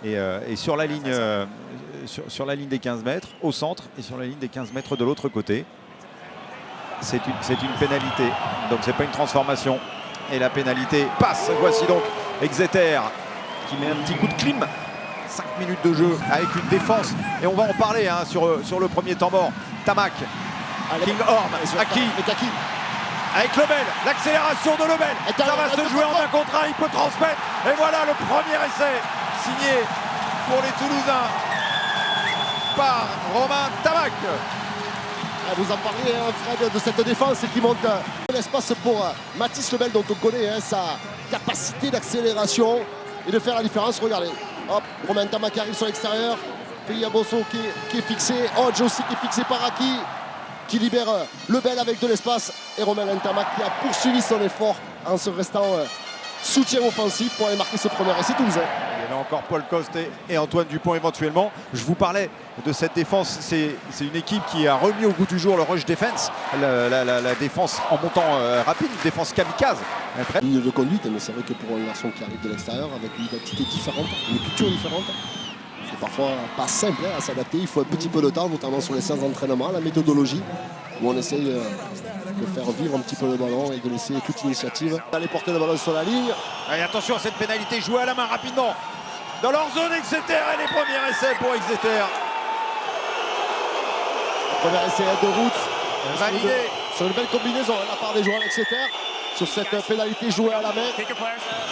et sur la ligne, sur la ligne des 15 mètres, au centre, et sur la ligne des 15 mètres de l'autre côté. C'est une pénalité, donc c'est pas une transformation. Et la pénalité passe. Voici donc Exeter qui met un petit coup de clim. 5 minutes de jeu avec une défense. Et on va en parler hein, sur le premier temps mort. Tamac, Kinghorn, Aki. Avec Lebel, l'accélération de Lebel. Ça va se jouer en un contre un, il peut transmettre. Et voilà le premier essai signé pour les Toulousains par Romain Tamac. Vous en parlez, hein, Fred, de cette défense qui monte l'espace pour Mathis Lebel, dont on connaît hein, sa capacité d'accélération et de faire la différence. Regardez, hop, Romain Tamac arrive sur l'extérieur. Pays Bosso qui est fixé. Hodge aussi qui est fixé par Aki, qui libère Lebel avec de l'espace. Et Romain Tamac qui a poursuivi son effort en se restant soutien offensif pour aller marquer ce premier essai toulousain. Il y avait encore Paul Coste et Antoine Dupont éventuellement. Je vous parlais de cette défense. C'est une équipe qui a remis au goût du jour le rush defense, la défense en montant rapide, une défense kamikaze. Une ligne de conduite, mais c'est vrai que pour un garçon qui arrive de l'extérieur avec une identité différente, une culture différente, c'est parfois pas simple hein, à s'adapter. Il faut un petit peu de temps, notamment sur les séances d'entraînement, la méthodologie, où on essaye de faire vivre un petit peu le ballon et de laisser toute initiative. D'aller porter le ballon sur la ligne. Allez, attention à cette pénalité jouée à la main rapidement. Dans leur zone, Exeter et les premiers essais pour Exeter. Premier essai de route. Validé. Sur une belle combinaison de la part des joueurs d'Exeter. Sur cette pénalité jouée à la main.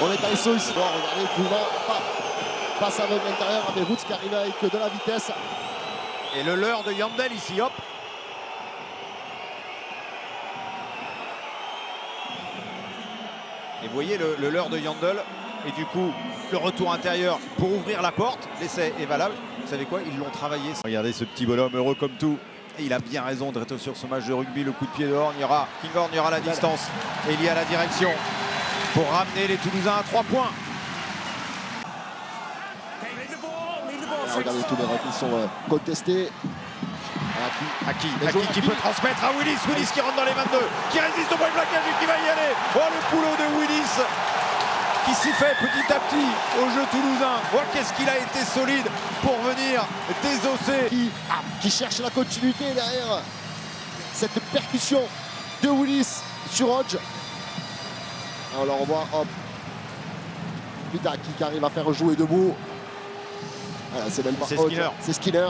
On est allé sur ici. Regardez, Pouma passe à l'intérieur avec Roots qui arrive avec de la vitesse. Et le leurre de Yandel ici, hop. Et vous voyez le leurre de Yandel. Et du coup, le retour intérieur pour ouvrir la porte. L'essai est valable. Vous savez quoi? Ils l'ont travaillé. Regardez ce petit bonhomme heureux comme tout. Et il a bien raison d'être sur ce match de rugby. Le coup de pied dehors, il y aura Kinghorn, il y aura la distance. Et il y a la direction pour ramener les Toulousains à 3 points. Regardez tous les ratés qui sont contestés. Aki qui peut transmettre à Willis. Willis qui rentre dans les 22. Qui résiste au point de plaquage et qui va y aller. Oh, le boulot de Willis qui s'y fait petit à petit au jeu toulousain. Oh, qu'est-ce qu'il a été solide pour venir désosser. Qui cherche la continuité derrière cette percussion de Willis sur Hodge. On le revoit, hop. Putain, qui arrive à faire jouer debout. Voilà, c'est même pas Hodge, c'est Skinner.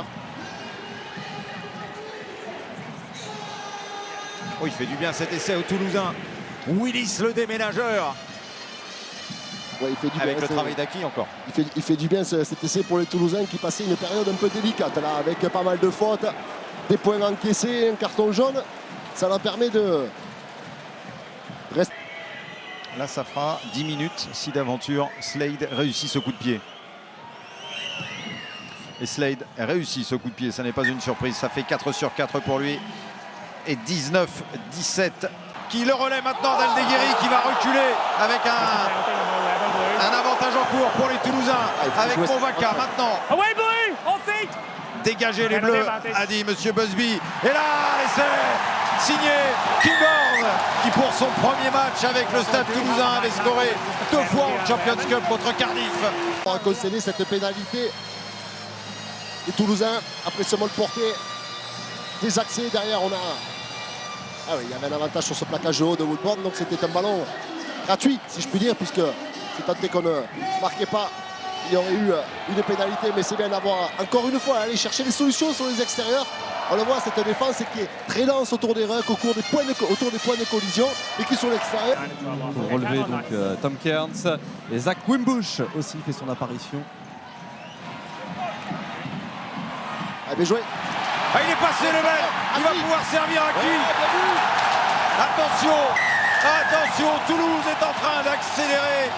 Oh, il fait du bien cet essai au Toulousain. Willis le déménageur. Ouais, il fait du avec bien, le travail d'Aki encore. Il fait du bien cet essai pour les Toulousains qui passaient une période un peu délicate là, avec pas mal de fautes, des points encaissés, un carton jaune. Ça leur permet de rester. Là, ça fera 10 minutes si d'aventure Slade réussit ce coup de pied. Et Slade réussit ce coup de pied, ça n'est pas une surprise. Ça fait 4 sur 4 pour lui. Et 19-17. Qui le relaie maintenant d'Aldeguerri qui va reculer avec un avantage en cours pour les Toulousains. Avec Movaca maintenant. Dégagez les Bleus, a dit Monsieur Busby. Et là, c'est signé Kinghorn qui pour son premier match avec le Stade Toulousain avait scoré 2 fois en Champions Cup contre Cardiff. On a concédé cette pénalité. Les Toulousains, après ce mot de portée, désaxé derrière, on a... Ah oui, il y avait un avantage sur ce plaquage haut de Woodburn, donc c'était un ballon gratuit, si je puis dire, puisque c'est tenté qu'on ne marquait pas. Il y aurait eu une pénalité, mais c'est bien d'avoir, encore une fois, aller chercher des solutions sur les extérieurs. On le voit, cette défense qui est très dense autour des rucks, autour des points de collision, et qui sur l'extérieur. Pour relever donc Tom Cairns et Zach Wimbush aussi fait son apparition. Ah, bien joué. Ah, il est passé le mec. Il va pouvoir servir à qui? Attention, Toulouse est en train d'accélérer.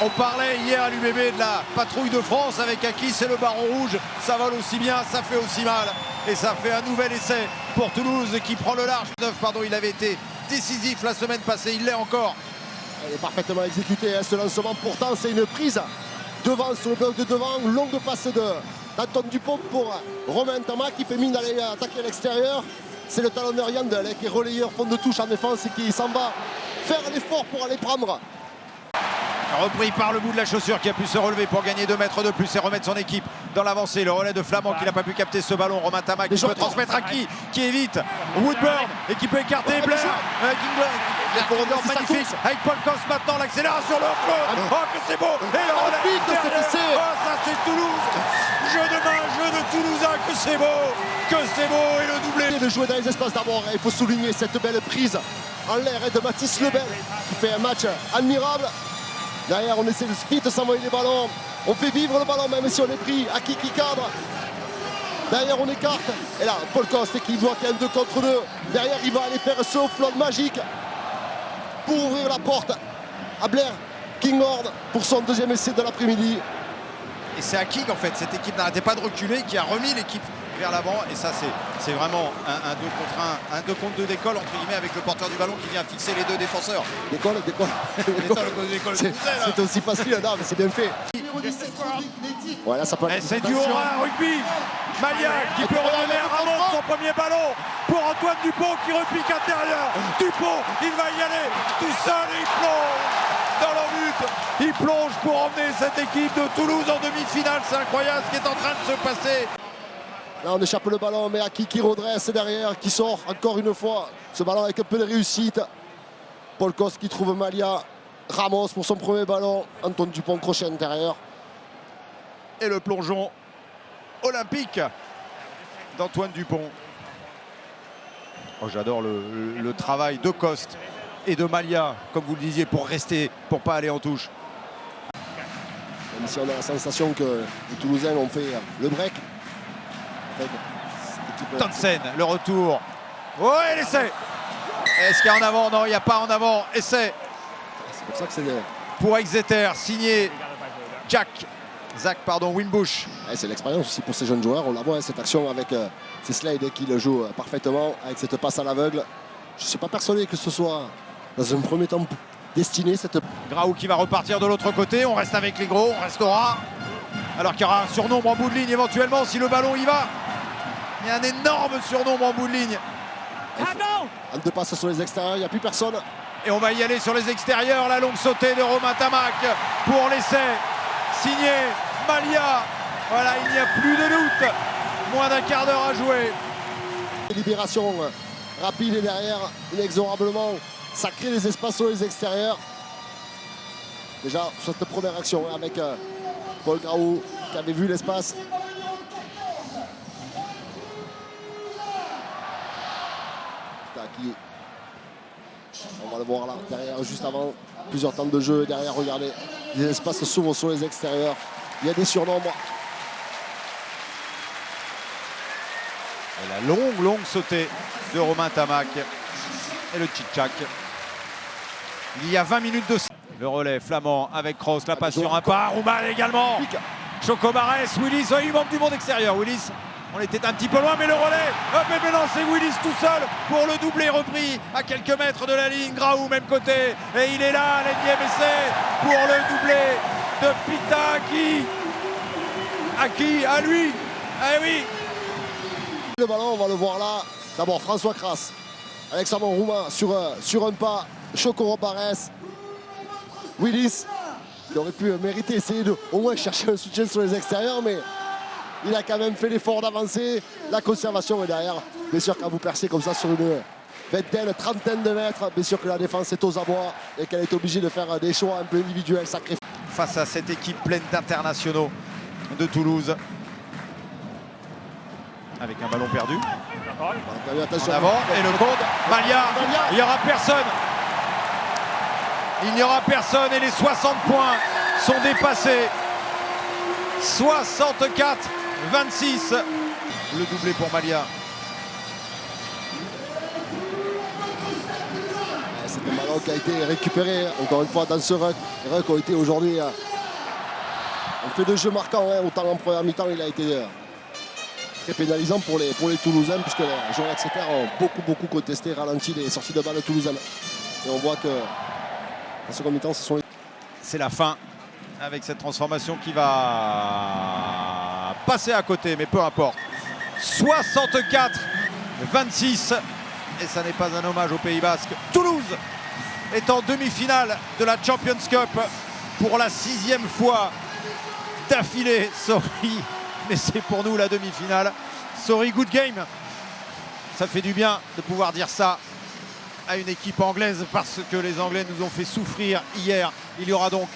On parlait hier à l'UBB de la patrouille de France avec Aki, c'est le baron rouge. Ça vole aussi bien, ça fait aussi mal. Et ça fait un nouvel essai pour Toulouse qui prend le large. Il avait été décisif la semaine passée, il l'est encore. Il est parfaitement exécuté, hein, ce lancement. Pourtant, c'est une prise devant sur le bloc de devant. Longue passe d'Antoine Dupont pour Romain Tamac qui fait mine d'aller attaquer à l'extérieur. C'est le talonneur Yandel qui est relayeur fond de touche en défense et qui s'en va faire l'effort pour aller prendre Repris par le bout de la chaussure qui a pu se relever pour gagner 2 mètres de plus et remettre son équipe dans l'avancée. Le relais de Flamand qui n'a pas pu capter ce ballon. Romain Tamac qui peut transmettre à qui évite Woodburn et qui peut écarter Blair. Magnifique avec Paul Coste maintenant, l'accélération, le flot. Oh que c'est beau. Et le relais derrière. Oh ça c'est Toulouse. Jeu de main, jeu de Toulousain, que c'est beau et le doublé. De jouer dans les espaces d'abord, il faut souligner cette belle prise en l'air de Mathis Lebel qui fait un match admirable. Derrière on essaie de vite s'envoyer les ballons, on fait vivre le ballon même si on est pris, Aki qui cadre. Derrière on écarte, et là Paul Coste qui voit qu'il y a un 2 contre 2. Derrière il va aller faire ce offload magique pour ouvrir la porte à Blair Kinghorn pour son 2e essai de l'après-midi. Et c'est à King en fait, cette équipe n'arrêtait pas de reculer, qui a remis l'équipe vers l'avant. Et ça c'est vraiment un 2 contre 1, un 2 contre 2 d'école entre guillemets, avec le porteur du ballon qui vient fixer les 2 défenseurs. D'école. C'est aussi facile, non mais c'est bien fait. Voilà, ça peut être... C'est du haut rugby. Malia qui peut redonner à Ramos son premier ballon pour Antoine Dupont qui repique intérieur. Dupont, il va y aller tout seul et il plonge dans leur but. Il plonge pour emmener cette équipe de Toulouse en demi-finale. C'est incroyable ce qui est en train de se passer. Là on échappe le ballon, mais Aki qui redresse derrière, qui sort encore une fois. Ce ballon avec un peu de réussite. Paul Coste qui trouve Malia. Ramos pour son premier ballon. Antoine Dupont crochet intérieur. Et le plongeon olympique d'Antoine Dupont. Oh, j'adore le travail de Coste et de Malia, comme vous le disiez, pour rester, pour pas aller en touche. Même si on a la sensation que les Toulousains ont fait le break. Townsend, le retour. Ouais, l'essai. Est-ce qu'il y a en avant? Non, il n'y a pas en avant. Essai. C'est pour ça que c'est... Pour Exeter, signé Zach Wimbush. C'est l'expérience aussi pour ces jeunes joueurs. On la voit, cette action avec ces slides qui le jouent parfaitement, avec cette passe à l'aveugle. Je ne suis pas persuadé que ce soit dans un premier temps destiné cette... Graou qui va repartir de l'autre côté. On reste avec les gros, on restera. Alors qu'il y aura un surnombre en bout de ligne éventuellement si le ballon y va. Il y a un énorme surnombre en bout de ligne. En 2 passes sur les extérieurs, il n'y a plus personne. Et on va y aller sur les extérieurs. La longue sautée de Romain Tamac pour l'essai. Signé Malia. Voilà, il n'y a plus de doute. Moins d'un quart d'heure à jouer. Libération rapide et derrière, inexorablement, ça crée des espaces sur les extérieurs. Déjà, cette première action avec Paul Graou qui avait vu l'espace. On va le voir là, derrière, juste avant, plusieurs temps de jeu. Derrière, regardez, les espaces s'ouvrent sur les extérieurs. Il y a des surnombres. Et la longue sautée de Romain Tamac. Et le tchitchak. Il y a 20 minutes de... Le relais Flamand avec Cross, la passe sur un pas. Roumal également. Chocobares, Willis, il manque du monde extérieur. Willis, on était un petit peu loin, mais le relais. Hop, et maintenant c'est Willis tout seul pour le doubler repris à quelques mètres de la ligne. Graou, même côté. Et il est là, l'énième essai pour le doublé de Pita à lui. Eh oui. Le ballon, on va le voir là. D'abord François Crass. Alexandre Roumain sur un pas. Choco Barès. Willis, qui aurait pu mériter, essayer de au moins chercher un soutien sur les extérieurs, mais il a quand même fait l'effort d'avancer. La conservation est derrière. Bien sûr, quand vous percez comme ça sur une vingtaine, trentaine de mètres, bien sûr que la défense est aux abois et qu'elle est obligée de faire des choix un peu individuels, sacrifiés. Face à cette équipe pleine d'internationaux de Toulouse. Avec un ballon perdu. Attention. En avant, et le compte. Malia, il n'y aura personne. Il n'y aura personne et les 60 points sont dépassés. 64-26. Le doublé pour Malia. C'est un ballon qui a été récupéré encore une fois dans ce ruck. Les rucks ont été aujourd'hui on fait de jeu marquant. Autant en première mi-temps il a été très pénalisant pour les Toulousains, puisque les joueurs d'Exeter ont beaucoup contesté, ralenti les sorties de balles toulousaines. Et on voit que en seconde mi-temps, ce sont les... C'est la fin avec cette transformation qui va passer à côté, mais peu importe. 64-26. Et ça n'est pas un hommage au Pays Basque. Toulouse est en demi-finale de la Champions Cup pour la 6e fois d'affilée. Sorry, mais c'est pour nous la demi-finale. Sorry, good game. Ça fait du bien de pouvoir dire ça à une équipe anglaise parce que les Anglais nous ont fait souffrir hier. Il y aura donc